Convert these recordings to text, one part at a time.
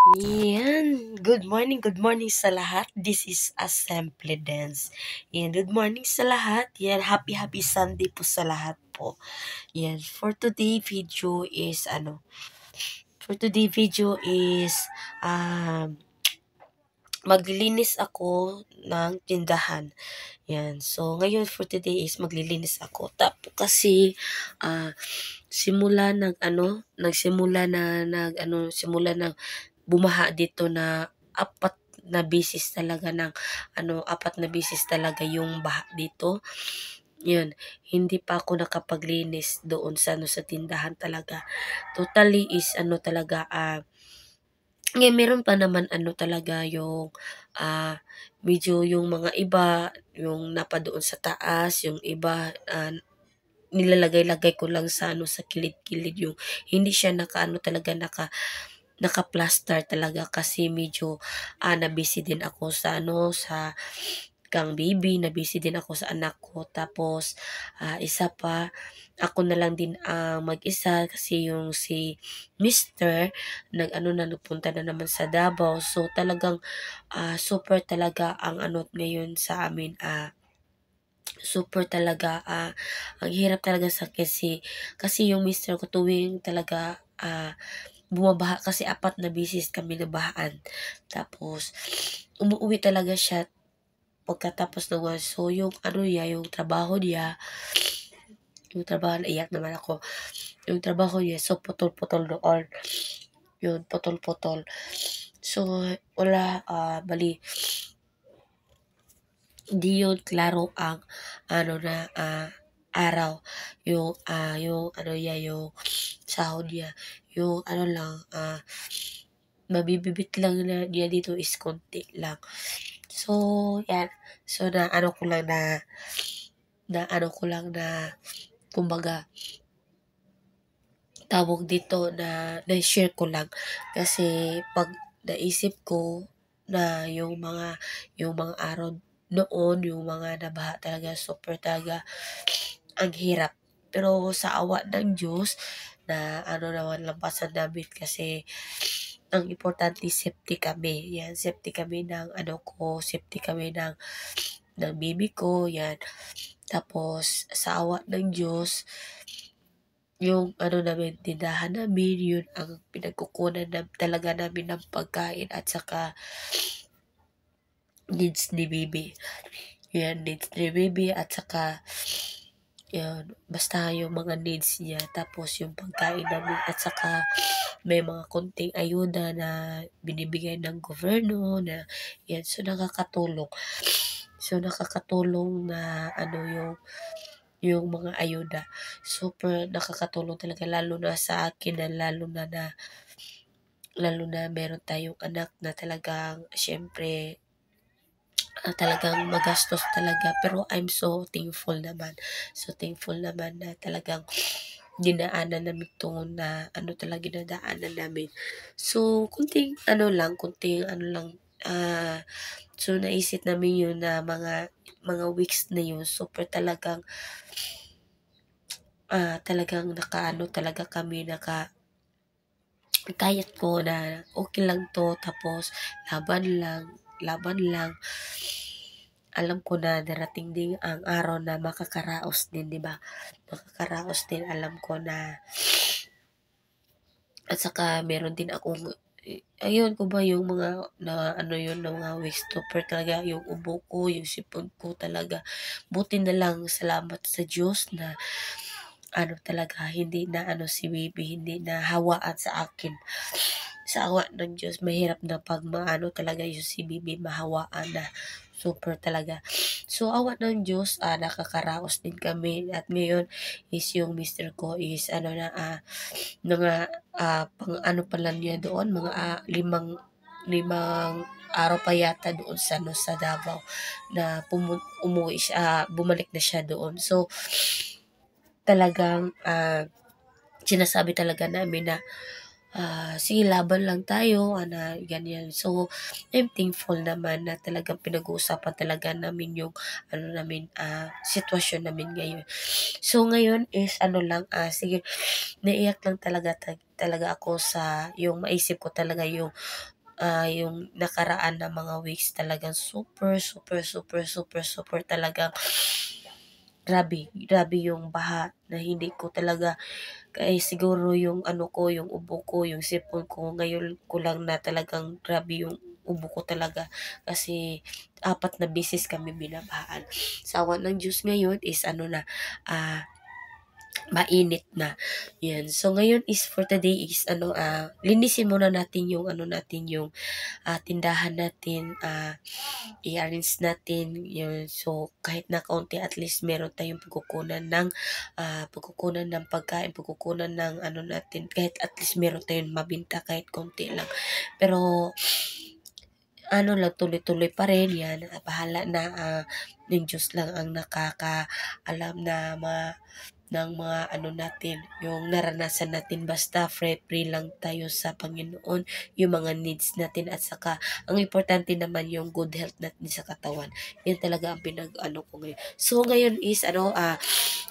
Good morning sa lahat. This is Assembly Dance. Yan, good morning sa lahat. Yan, happy Sunday po sa lahat po. Yan, for today video is, maglilinis ako ng tindahan. Yan. So, ngayon for today is maglilinis ako. Tapos kasi, simula na bumaha dito na apat na bisis talaga yung baha dito. Yun, hindi pa ako nakapaglinis doon sa tindahan talaga. Totally is ngayon meron pa naman talaga yung medyo yung mga iba yung napadoon sa taas, yung iba nilalagay-lagay ko lang sa kilid-kilid, yung hindi siya naka-plaster talaga kasi medyo na-busy din ako sa kang baby, na-busy din ako sa anak ko. Tapos isa pa, ako na lang din ang mag-isa kasi yung si Mister nagpunta na naman sa Davao. So talagang super talaga ang ngayon sa amin, super talaga, ang hirap talaga kasi yung mister ko tuwing talaga bumabaha kasi apat na bisis kami nabahaan. Tapos umuwi talaga siya pagkatapos ng work. So yung trabaho iyak naman ako. Yung trabaho niya, so putol-putol doon. Yun, putol-putol. So wala, bali di yun klaro ang araw, yung sahod niya, yung lang, mabibibit lang na niya dito is konti lang. So yan, so kumbaga tawag dito na-share ko lang kasi pag naisip ko na yung mga araw noon, yung mga nabaha talaga, super talaga ang hirap. Pero sa awa ng Diyos na naman lampasan namin kasi ang importante safety kami. Yan, safety kami safety kami ng baby ko, yan. Tapos sa awa ng Diyos, yung namin, tindahan namin, yun ang pinagkukunan talaga namin ng pagkain at saka needs ni baby. Yan, needs ni baby at saka yun, basta yung mga needs niya. Tapos yung pagkain namin at saka may mga konting ayuda na binibigay ng gobyerno na yan. So nakakatulong na yung mga ayuda. Super nakakatulong talaga lalo na sa akin na lalo na meron tayong anak na talagang syempre talagang magastos talaga, pero I'm so thankful naman. So thankful naman na talagang dinaanan namin to na talaga dinadaanan namin. So kunting so naisip namin yun na mga weeks na yun, super talagang talagang talaga kami kayat ko na okay lang to, tapos laban lang. Alam ko na darating din ang araw na makakaraos din, di ba? Makakaraos din, alam ko na. At saka meron din akong ayun ko ba yung mga na mga weeks super talaga, yung ubo ko, yung sipon ko talaga. Buti na lang, salamat sa Diyos na talaga hindi na si baby, hindi na hawaan sa akin. Sa awa ng Diyos, mahirap na pag talaga yung si baby mahawaan na super talaga. So awa ng Diyos, nakakaraos din kami at ngayon is yung mister ko is mga pang pa lang niya doon, mga limang araw pa yata doon sa Davao na umuwi siya, bumalik na siya doon. So talagang sinasabi talaga namin na sige, laban lang tayo, ganyan. So I'm thankful naman na talagang pinag-uusapan talaga namin yung sitwasyon namin ngayon. So ngayon is sige, naiyak lang talaga ako sa yung maisip ko talaga yung yung nakaraan na mga weeks talagang super talagang grabe yung baha na hindi ko talaga siguro yung ano ko, yung ubo ko, yung sipon ko, ngayon ko lang na talagang grabe yung ubo ko talaga kasi 4 na beses kami binabahaan. Sawa ng Diyos ngayon is ano na, mainit na. Yan. So, ngayon is for today is linisin muna natin yung yung tindahan natin, i-arrange natin yun. So, kahit na kaunti at least meron tayong pagkukunan ng pagkain, pagkukunan ng natin, kahit at least meron tayong mabinta kahit kaunti lang. Pero, lang, tuloy-tuloy pa rin yan. Bahala na, yung Diyos lang ang nakakaalam na ng mga natin, yung naranasan natin, basta free lang tayo sa Panginoon, yung mga needs natin at saka ang importante naman yung good health natin sa katawan. Yan talaga ang ko ngayon. So ngayon is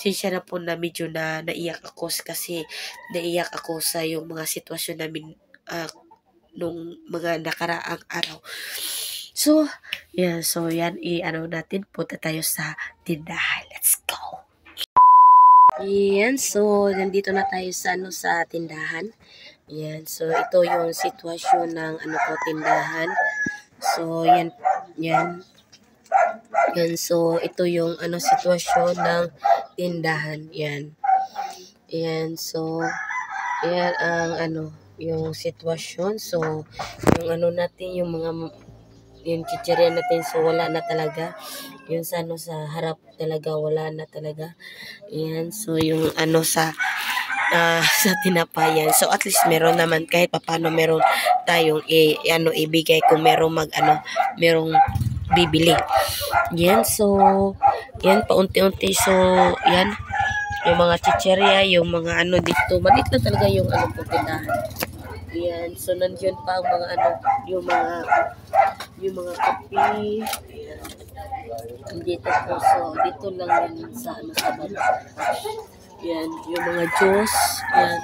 sinsya na po na medyo na naiyak ako kasi naiyak ako sa yung mga sitwasyon namin nung mga nakaraang araw. So, yan. So, yan. Natin. Punta tayo sa tindahan. Let's go! Yan. So, nandito na tayo sa tindahan. Yan. So, ito yung sitwasyon ng tindahan. So, yan. Yan. Yan. So, ito yung sitwasyon ng tindahan. Yan. Yan. So, yan ang yung sitwasyon. So, yung natin, yung mga yung chichirya natin, so wala na talaga. Yung sa harap talaga, wala na talaga. Yan. So, yung sa tinapayan. So, at least meron naman, kahit papano meron tayong ibigay kung merong merong bibili. Yan. So, yan, paunti-unti. So, yan. Yung mga chichirya, yung mga dito. Malit na talaga yung tindahan. Yan. So, nandiyan pa ang mga yung mga kape. Dito po. So, dito lang yan sa baba. Yan. Yung mga juice. Yan.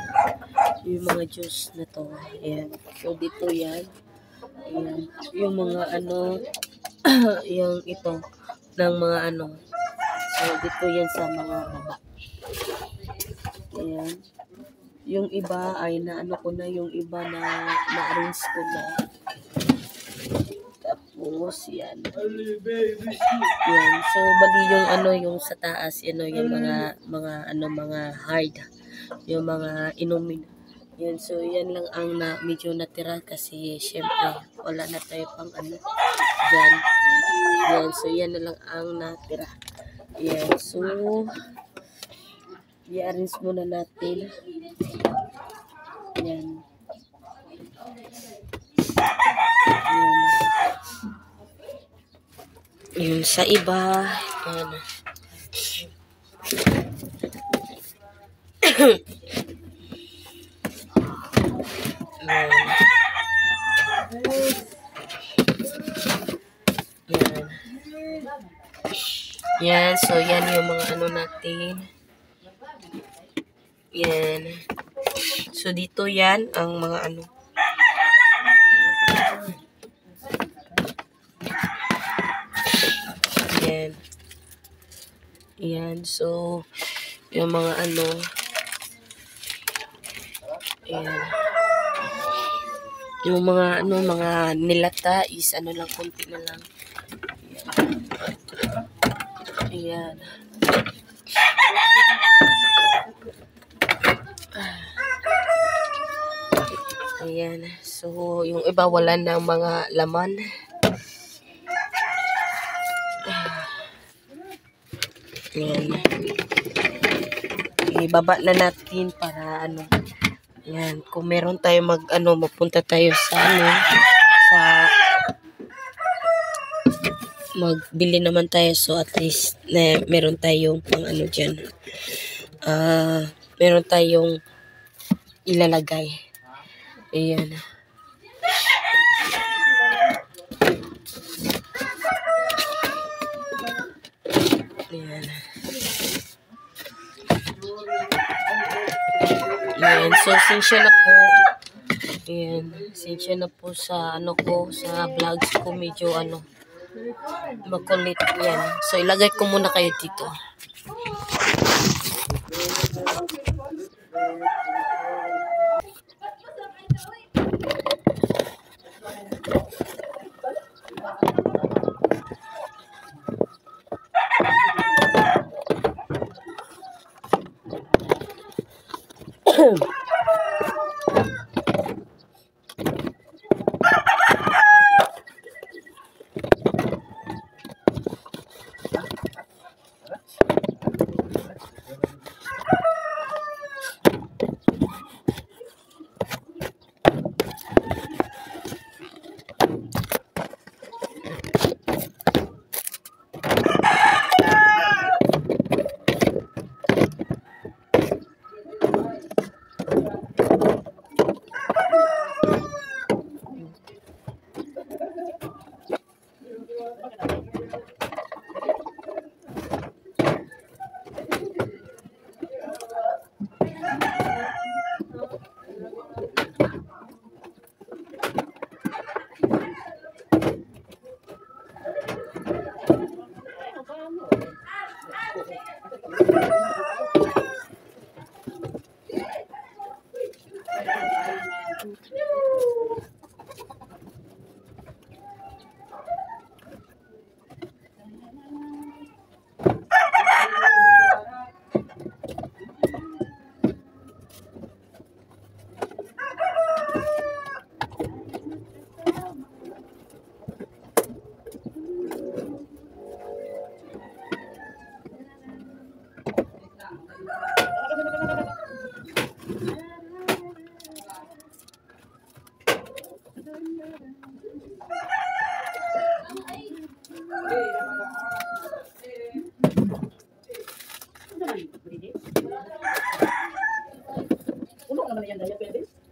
Yung mga juice na to. Yan. So, dito yan. Yan. Yung mga yung ito ng mga So, dito yan sa mga baba. Ayan. Yung iba ay ko na, yung iba na-arrange ko na. Tapos, yan. Yan. So, bali yung yung sa taas, yung mga hard. Yung mga inumin. Yan. So, yan lang ang medyo natira kasi, syempre, wala na tayo pang dyan. Yan. So, yan na lang ang natira. Yan. So, i-arrange muna natin. Yan. Yung sa iba. Yan. Yan. Yan. Yan. So, yan yung mga natin. Yan. So, dito yan ang mga Yan. Yan. So, yung mga Yan. Yung mga mga nilata is lang, konti na lang. Yan. Ayan. So, yung iba wala ng mga laman. Ayan. Ibaba na natin para Ayan. Kung meron tayo mapunta tayo sa sa magbili naman tayo. So, at least meron tayong pang dyan. Meron tayong ilalagay. Ayan. Ayan. Ayan. So, sinsya na po. Ayan, sinsya na po sa ano ko, sa vlogs ko medyo makulit yan. So ilagay ko muna kayo dito.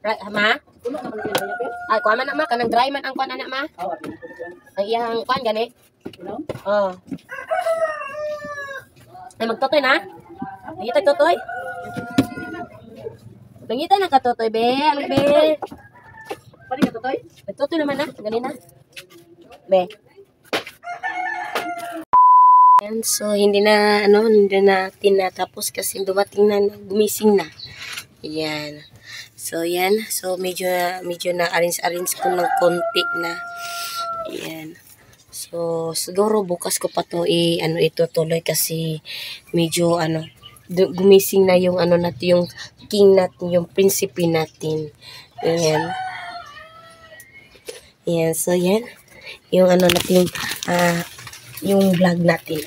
Right, ma? Ay, kuha man na ma, kanang dry man ang kuha na ma. Ang iyang kuha gani. Oh. Ay, magtotoy na? Nangitay totoy? Nangitay na ka totoy, be. Ano, be? Pwede ka totoy? Nagtotoy naman na, gani na. Be. Yan, so hindi na tinatapos kasi dumating na, gumising na. Yan. So yan, so medyo na arrange ko ng konti na. Yan. So siguro bukas ko pa to itutuloy kasi medyo gumising na yung natin, yung king natin, yung prinsipe natin. Yan. Yan, so yan. Yung natin yung vlog natin.